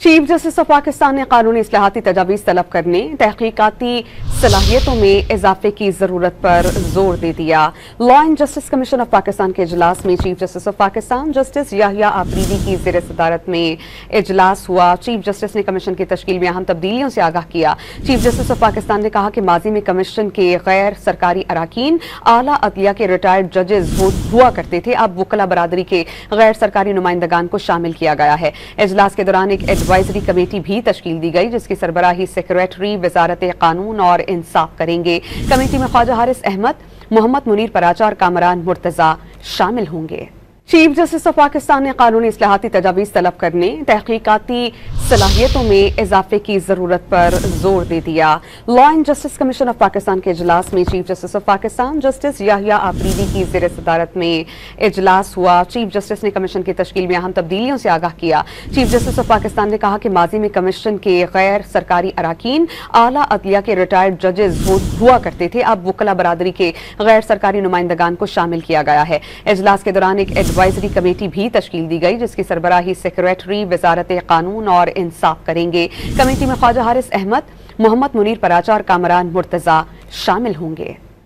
Chief justice of Pakistan نے قانونی اصلاحاتی تجاویز طلب کرنے، تحقیقاتی صلاحیتوں میں اضافے کی ضرورت پر زور دے دیا۔ Law and justice commission of Pakistan کے اجلاس میں chief justice of Pakistan justice Yahya Afridi کی زیر صدارت میں اجلاس ہوا۔ چیف جسٹس نے کمیشن کی تشکیل میں اہم تبدیلیوں سے آگاہ کیا۔ چیف جسٹس آف پاکستان نے کہا کہ ماضی میں کمیشن کے غیر سرکاری اراکین اعلیٰ عدلیہ کے ریٹائرڈ ججز ہوا کرتے تھے، اب وکلا برادری کے غیر سرکاری نمائندگان کو شامل کیا گیا ہے۔ اجلاس کے دوران ایک ایڈوائزری کمیٹی بھی تشکیل دی گئی جس کی سربراہی سیکریٹری وزارت قانون اور انصاف کریں گے۔ کمیٹی میں خواجہ حارث احمد، محمد منیر پراچا اور کامران مرتضی شامل ہوں گے۔ چیف جسٹس آف پاکستان نے قانونی اصلاحاتی تجاویز طلب کرنے، تحقیقاتی صلاحیتوں میں اضافے کی ضرورت پر زور دے دیا۔ Law and justice commission of Pakistan کے اجلاس میں chief justice of Pakistan justice Yahya Afridi کی زیر صدارت میں اجلاس ہوا۔ چیف جسٹس نے کمیشن کی تشکیل میں اہم تبدیلیوں سے آگاہ کیا۔ چیف جسٹس آف پاکستان نے کہا کہ ماضی میں کمیشن کے غیر سرکاری اراکین اعلیٰ عدلیہ کے ریٹائرڈ ججز ہوا کرتے تھے، اب وکلا برادری کے غیر سرکاری نمائندگان کو شامل کیا گیا ہے۔ اجلاس کے دوران ایک ایڈوائزری کمیٹی بھی تشکیل دی گئی جس کی سربراہی سیکریٹری وزارت قانون اور انصاف کریں گے۔ کمیٹی میں خواجہ حارث احمد، محمد منیر پراچا اور کامران مرتضی شامل ہوں گے۔